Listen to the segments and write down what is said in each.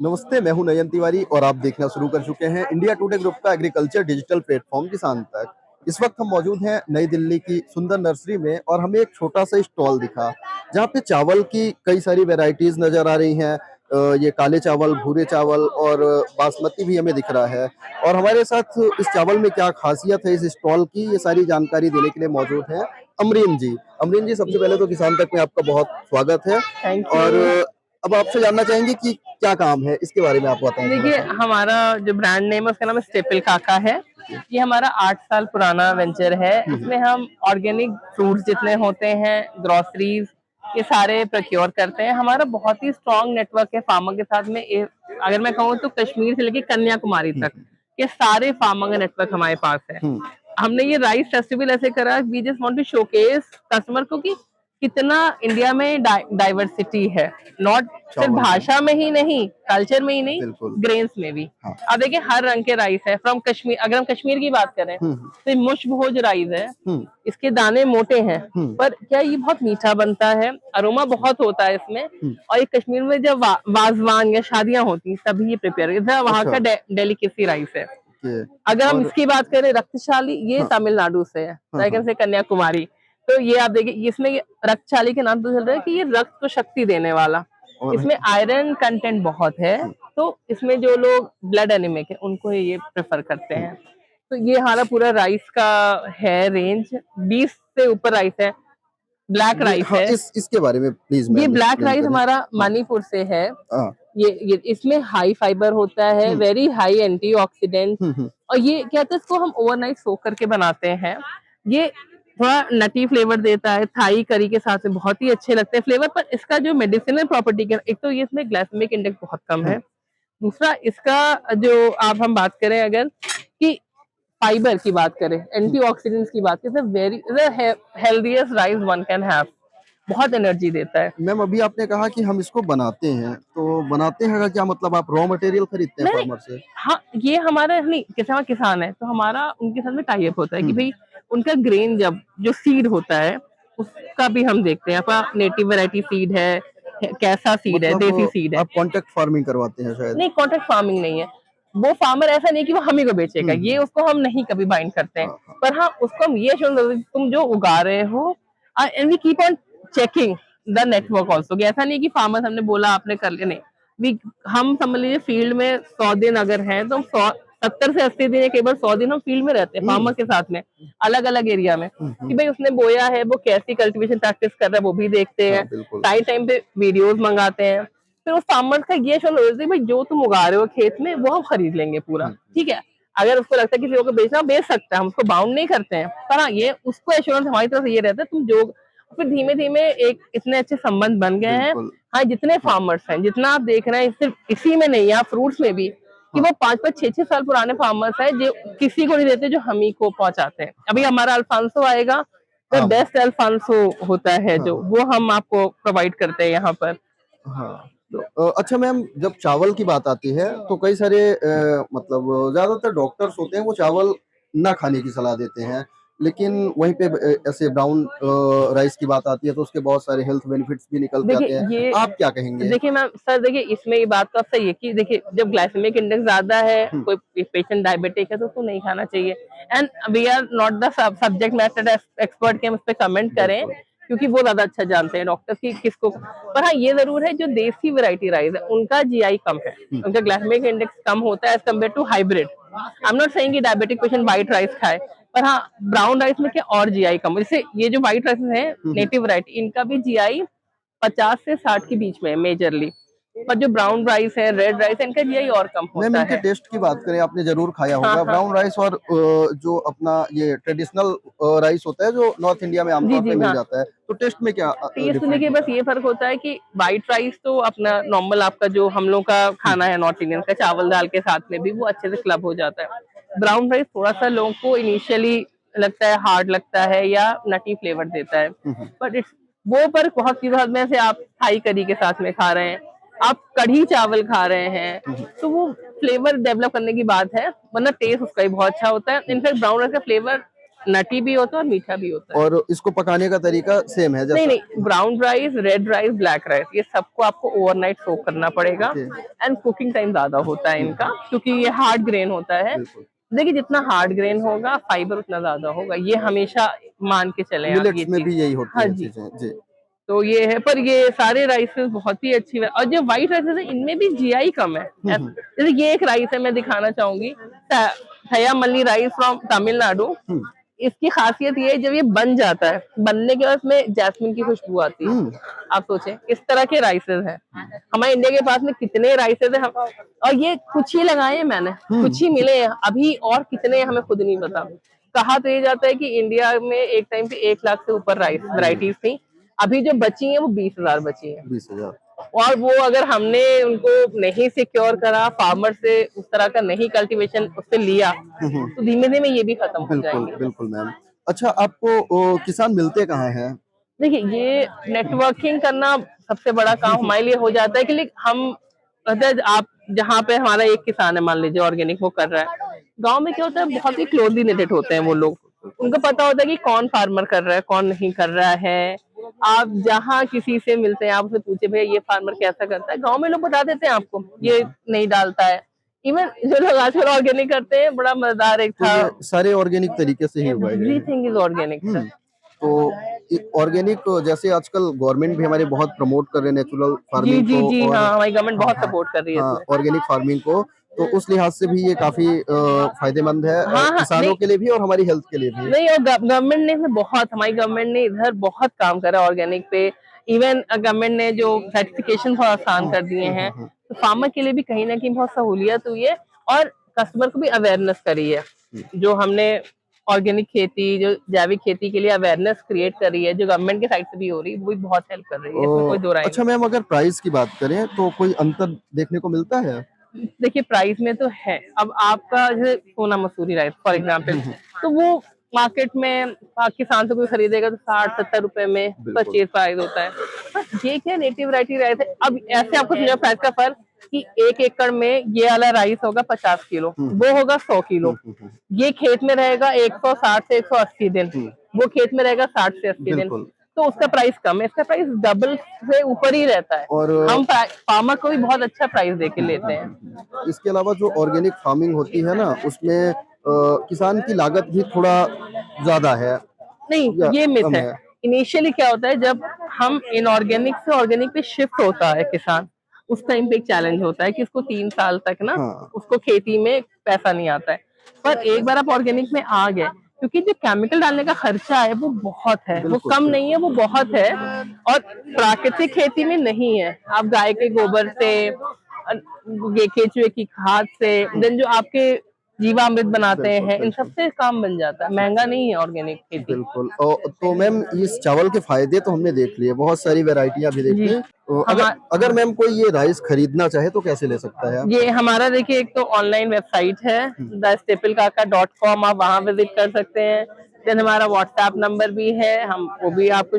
नमस्ते, मैं हूं नयन तिवारी और आप देखना शुरू कर चुके हैं इंडिया टुडे ग्रुप का एग्रीकल्चर डिजिटल प्लेटफॉर्म किसान तक। इस वक्त हम मौजूद हैं नई दिल्ली की सुंदर नर्सरी में और हमें एक छोटा सा स्टॉल दिखा जहां पे चावल की कई सारी वैरायटीज नजर आ रही हैं। ये काले चावल, भूरे चावल और बासमती भी हमें दिख रहा है। और हमारे साथ इस चावल में क्या खासियत है इस स्टॉल की, ये सारी जानकारी देने के लिए मौजूद है अमरीन जी। अमरीन जी, सबसे पहले तो किसान तक में आपका बहुत स्वागत है। थैंक और यू। अब आपसे जानना चाहेंगे कि क्या काम है, इसके बारे में आप बताएं थोड़ा देखिए, सा। हमारा जो ब्रांड नेम है उसका नाम है स्टेपल काका है। जी। ये हमारा 8 साल पुराना वेंचर है। हम्म। इसमें हम ऑर्गेनिक फ्रूट्स जितने होते हैं, ग्रोसरीज, ये सारे प्रोक्योर करते हैं। हमारा बहुत ही स्ट्रॉन्ग नेटवर्क है फार्मर के साथ में। अगर मैं कहूँ तो कश्मीर से लेकर कन्याकुमारी तक हम्म। ये सारे फार्मर का नेटवर्क हमारे पास है। हम्म। हमने ये राइस फेस्टिवल ऐसे करा, we just want to showcase customer को कि कितना इंडिया में डाइवर्सिटी है। नॉट सिर्फ चावल में। भाषा में ही नहीं, कल्चर में ही नहीं, बिल्कुल। ग्रेन्स में भी। हाँ। अब देखिए, हर रंग के राइस है फ्रॉम कश्मीर। अगर हम कश्मीर की बात करें हम्म। तो ये मुश्तभोज राइस है। हम्म। इसके दाने मोटे हैं, हम्म। पर क्या ये बहुत मीठा बनता है, अरोमा बहुत होता है इसमें। हम्म। और ये कश्मीर में जब वाजवान या शादियां होती हैं तभी ये प्रिपेयर होता है। वहाँ का अच्छा। डेलिकेसी राइस है। ओके। अगर हम और इसकी बात करें रक्तशाली, ये हाँ तमिलनाडु से है, हाँ हाँ। सेकंड से कन्याकुमारी। तो ये आप देखिए, इसमें रक्तशाली के नाम से चल रहा है कि ये रक्त को शक्ति देने वाला। और इसमें आयरन कंटेंट बहुत है, हम्म। तो इसमें जो लोग ब्लड एनीमिक है उनको ये प्रेफर करते हम्म। हैं। तो ये हमारा पूरा राइस का है रेंज। 20 से ऊपर राइस है। ब्लैक ये राइस हाँ, है। इसके बारे में प्लीज ये मैम ब्लैक एक्सप्लेन राइस करें। हमारा हाँ मणिपुर से है। हाँ। ये इसमें हाई फाइबर होता है, hmm. Very high antioxidant. Hmm. और ये कहते हैं, इसको हम ओवरनाइट सोक करके बनाते हैं। ये थोड़ा नटी फ्लेवर देता है, थाई करी के साथ में बहुत ही अच्छे लगते हैं फ्लेवर। पर इसका जो मेडिसिनल प्रॉपर्टी का, एक तो ये इसमें ग्लाइसेमिक इंडेक्स बहुत कम है। हम्म। दूसरा, इसका जो आप हम बात करें अगर कि फाइबर की बात करें, हम्म। एंटीऑक्सीडेंट्स की बात करें, very healthiest rice one can have. बहुत एनर्जी देता है। मैम, अभी आपने कहा कि हम इसको बनाते हैं, तो बनाते हैं का क्या मतलब, आप रॉ मटेरियल खरीदते हैं नहीं नहीं, फार्मर से? हाँ, ये हमारा नहीं, जैसे हमारा किसान है तो हमारा उनके साथ में टाई अप होता है कि हम्म। भाई उनका ग्रेन, जब जो सीड होता है उसका भी हम देखते हैं। आपका नेटिव वैरायटी सीड है, कैसा सीड है, मतलब देसी सीड है। आप कॉन्ट्रैक्ट फार्मिंग करवाते हैं शायद? नहीं, कॉन्ट्रैक्ट फार्मिंग नहीं है। वो फार्मर ऐसा नहीं कि वो हम ही को बेचेगा, ये हम्म। उसको हम नहीं कभी बाइंड करते हैं। हाँ हाँ। पर हाँ, उसको हम ये श्योर करते हैं कि तुम जो उगा रहे हो, and we keep on checking the network also. ऐसा नहीं कि फार्मर हमने बोला आपने कर लिया, नहीं। वी हम समझ लीजिए फील्ड में 100 दिन अगर हैं तो हम 70 से 80 दिन या कई बार 100 दिन हम फील्ड में रहते हैं हम्म। फार्मर के साथ में, अलग अलग एरिया में, कि हम्म। भाई उसने बोया है, वो कैसी कल्टीवेशन प्रैक्टिस कर रहा है वो भी देखते हाँ हैं। बिल्कुल। टाइम टाइम पे वीडियोस मंगाते हैं। फिर उस फार्मर का ये श्योर हो जाता है भाई जो तुम उगा रहे हो खेत में वो हम खरीद लेंगे पूरा, ठीक है। अगर उसको लगता है किसी को बेचना, बेच सकता है, हम उसको बाउंड नहीं करते हैं। पर हाँ, ये उसको एश्योरेंस हमारी तरफ से ये रहता है तुम जो। फिर धीमे धीमे एक इतने अच्छे संबंध बन गए हैं। बिल्कुल। हाँ, जितने हाँ फार्मर्स हैं, जितना आप देख रहे हैं, सिर्फ इसी में नहीं है, आप फ्रूट्स में भी, कि हाँ वो 5-5 6-6 साल पुराने फार्मर्स हैं जो किसी को नहीं देते, जो हम ही को पहुंचाते हैं। अभी हाँ। हमारा अल्फांसो आएगा, द आम। बेस्ट अल्फांसो होता है जो, हाँ वो हम आपको प्रोवाइड करते हैं यहाँ पर। हाँ। तो अच्छा मैम, जब चावल की बात आती है तो कई सारे मतलब ज्यादातर डॉक्टर्स होते हैं वो चावल ना खाने की सलाह देते हैं, लेकिन वहीं पे ऐसे ब्राउन राइस की बात आती है तो उसके बहुत सारे हेल्थ बेनिफिट्स भी निकल के देखिए आते हैं। ये आप क्या कहेंगे? देखिए मैम सर, देखिए इसमें ये बात तो आप सही है कि देखिए जब ग्लाइसेमिक इंडेक्स ज्यादा है, हम्म। कोई पेशेंट डायबिटिक है तो उसको नहीं खाना चाहिए। And we are not the subject matter expert के हम उस पर कमेंट करें, बिल्कुल। क्योंकि वो ज्यादा अच्छा जानते हैं डॉक्टर्स की किसको। पर हाँ, ये जरूर है जो देसी वैरायटी राइस है उनका जीआई कम है, हम्म। उनका ग्लाइसेमिक इंडेक्स कम होता है as compare to hybrid. I am not saying कि डायबिटिक पेशेंट व्हाइट राइस खाए, पर हाँ, ब्राउन राइस में क्या और जीआई कम है। जैसे ये जो व्हाइट राइस है हम्म। नेटिव वैरायटी, इनका भी जीआई 50 से 60 के बीच में है मेजरली। पर जो ब्राउन राइस है, रेड राइस है, इनका जीआई और कम मैम, होता इनके है। टेस्ट की बात करें, आपने जरूर खाया हाँ होगा हाँ। ब्राउन राइस और जो अपना ये ट्रेडिशनल राइस होता है जो नॉर्थ इंडिया में जी आमतौर पे जी मिल हाँ। जाता है, तो टेस्ट में क्या टेस्ट में डिफरेंट देखिए बस होता है? ये फर्क होता है कि व्हाइट राइस तो अपना नॉर्मल, आपका जो हम लोग का खाना है नॉर्थ इंडियन का, चावल दाल के साथ में भी वो अच्छे से क्लब हो जाता है। ब्राउन राइस थोड़ा सा लोगों को इनिशियली लगता है, हार्ड लगता है या नटी फ्लेवर देता है। हम्म। बट इट्स वो पर बहुत चीज हद में से आप थाई करी के साथ में खा रहे हैं, आप कढ़ी चावल खा रहे हैं, हम्म। तो वो फ्लेवर डेवलप करने की बात है, वरना टेस्ट उसका ही बहुत अच्छा होता है। इनफैक्ट ब्राउन राइस का फ्लेवर नटी भी होता है और मीठा भी होता है। और इसको पकाने का तरीका सेम है नहीं जैसा? नहीं, brown rice, red rice, black rice, ये सबको आपको ओवरनाइट सोक करना पड़ेगा। ओके। एंड कुकिंग टाइम ज्यादा होता है इनका, क्योंकि ये हार्ड ग्रेन होता है। बिल्कुल। देखिए जितना हार्ड ग्रेन होगा फाइबर उतना ज्यादा होगा, ये हमेशा मान के चले आप ये मिलेट्स में चीज। भी यही होती हाँ है जी। चीजें जी। तो ये है, पर ये सारे राइसेस बहुत ही अच्छी है। और जो व्हाइट राइसेस है इनमें भी जीआई कम है। जैसे ये एक राइस है, मैं दिखाना चाहूंगी, थयामल्ली राइस फ्रॉम तमिलनाडु। हम्म। इसकी खासियत ये है, जब ये बन जाता है, बनने के बाद इसमें जैस्मिन की खुशबू आती है। हम्म। आप सोचें इस तरह के राइसेस हैं। हमारे इंडिया के पास में कितने राइसेस हैं, और ये कुछ ही लगाए हैं मैंने, कुछ ही मिले हैं अभी, और कितने हमें खुद नहीं पता। कहा तो ये जाता है कि इंडिया में एक टाइम पे 1 लाख से ऊपर राइस वैरायटीज थी, अभी जो बची हैं वो 20,000 बची हैं। 20,000। और वो अगर हमने उनको नहीं सिक्योर करा, फार्मर से उस तरह का नहीं कल्टीवेशन उससे लिया, तो धीमे धीमे ये भी खत्म हो बिल्कुल जाएंगे। बिल्कुल मैम। अच्छा, आपको किसान मिलते कहाँ हैं? देखिए ये नेटवर्किंग करना सबसे बड़ा काम हमारे लिए हो जाता है, कि हम मतलब आप जहाँ पे हमारा एक किसान है मान लीजिए ऑर्गेनिक वो कर रहा है, गांव में क्या होता है बहुत ही क्लोजली रिलेटेड होते हैं वो लोग, उनको पता होता है कि कौन फार्मर कर रहा है कौन नहीं कर रहा है। आप जहाँ किसी से मिलते हैं आप उससे पूछे भैया ये फार्मर कैसा करता है, गांव में लोग बता देते हैं आपको ये नहीं डालता है। इवन जो लोग आजकल ऑर्गेनिक करते हैं, बड़ा मजेदार एक तो था, ये सारे ऑर्गेनिक तरीके से ही उगाए गए हैं। Everything is organic sir. तो ऑर्गेनिक जैसे आजकल गवर्नमेंट भी हमारे बहुत प्रमोट कर रहे हैं नेचुरल जी फार्मिंग जी को, जी और हाँ, हमारी गवर्नमेंट बहुत हाँ सपोर्ट कर रही है हाँ इसमें। ऑर्गेनिक फार्मिंग को, तो उस लिहाज से भी ये काफी फायदेमंद है हाँ हाँ, किसानों नहीं के लिए भी और हमारी हेल्थ के लिए भी। नहीं, और गवर्नमेंट ने इसमें बहुत, हमारी गवर्नमेंट ने इधर बहुत काम करा ऑर्गेनिक पे। इवन गवर्नमेंट ने जो सर्टिफिकेशन बहुत आसान कर दिए हैं, तो फार्मर के लिए भी कहीं ना कहीं बहुत सहूलियत हुई है, और कस्टमर को भी अवेयरनेस करी है। जो हमने ऑर्गेनिक खेती, जो जैविक खेती के लिए अवेयरनेस क्रिएट करी है, जो गवर्नमेंट की साइड से भी हो रही है, वो भी बहुत हेल्प कर रही है, इसमें कोई दो राय अच्छा मैम, अगर प्राइस की बात करें तो कोई अंतर देखने को मिलता है? नहीं। देखिए प्राइस में तो है, अब आपका जैसे सोना मसूरी राइस फॉर एग्जाम्पल, तो वो मार्केट में किसान से कोई खरीदेगा तो 60-70 रुपए में परचेज प्राइस होता है। बस ये क्या नेटिव वैरायटी राइस है। अब ऐसे आपको समझो प्राइस का फर्क, कि 1 एकड़ में ये वाला राइस होगा 50 किलो, वो होगा 100 किलो। ये खेत में रहेगा 160 से 180 दिन, वो खेत में रहेगा 60 से 80 दिन, बिल्कुल। तो उसका प्राइस कम है, इसका प्राइस डबल से ऊपर ही रहता है। और हम फार्मर को भी बहुत अच्छा प्राइस दे के लेते हैं। इसके अलावा जो ऑर्गेनिक फार्मिंग होती है ना, उसमें किसान की लागत भी थोड़ा ज्यादा है नहीं या ये मिथ कम है। है? इनिशियली क्या होता है, जब हम इनऑर्गेनिक से ऑर्गेनिक पे शिफ्ट होता है किसान, उस टाइम पे एक चैलेंज होता है कि उसको 3 साल तक ना हाँ। उसको खेती में पैसा नहीं आता है। पर एक बार आप ऑर्गेनिक में आ गए, क्योंकि जो केमिकल डालने का खर्चा है वो बहुत है, वो बिल्कुल, कम नहीं है, वो बहुत है, और प्राकृतिक खेती में नहीं है। आप गाय के गोबर से, केचुए की खाद से, देन जो आपके जीवामृत बनाते हैं, इन सबसे काम बन जाता है, महंगा नहीं है ऑर्गेनिक खेती। बिल्कुल। तो मैम, इस चावल के फायदे तो हमने देख लिए, बहुत सारी वैरायटियां भी देख जी। ली। तो अगर मैम कोई ये राइस खरीदना चाहे तो कैसे ले सकता है? ये हमारा देखिए एक तो ऑनलाइन वेबसाइट है thestapilkaka.com, आप वहाँ विजिट कर सकते हैं। देन हमारा व्हाट्सएप नंबर भी है, हम वो भी आपको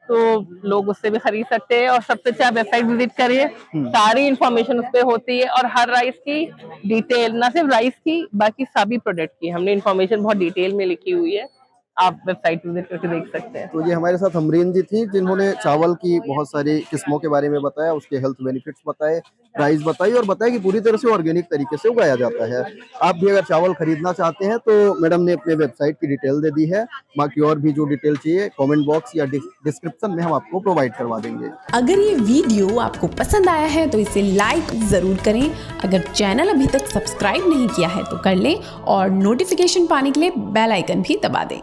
तो लोग उससे भी खरीद सकते हैं। और सबसे अच्छा वेबसाइट विजिट करिए, सारी इंफॉर्मेशन उस पे होती है, और हर राइस की डिटेल, ना सिर्फ राइस की बाकी सभी प्रोडक्ट की हमने इंफॉर्मेशन बहुत डिटेल में लिखी हुई है, आप वेबसाइट विजिट करके देख सकते हैं। तो ये हमारे साथ अमरीन जी थी, जिन्होंने चावल की बहुत सारी किस्मों के बारे में बताया, उसके हेल्थ बेनिफिट्स बताए, प्राइस बताई, और बताया कि पूरी तरह से ऑर्गेनिक तरीके से उगाया जाता है। आप भी अगर चावल खरीदना चाहते हैं तो मैडम ने अपने वेबसाइट की डिटेल दे दी है। बाकी और भी जो डिटेल चाहिए कमेंट बॉक्स या डिस्क्रिप्शन में हम आपको प्रोवाइड करवा देंगे। अगर ये वीडियो आपको पसंद आया है तो इसे लाइक जरूर करें। अगर चैनल अभी तक सब्सक्राइब नहीं किया है तो कर लें, और नोटिफिकेशन पाने के लिए बेल आइकन भी दबा दें।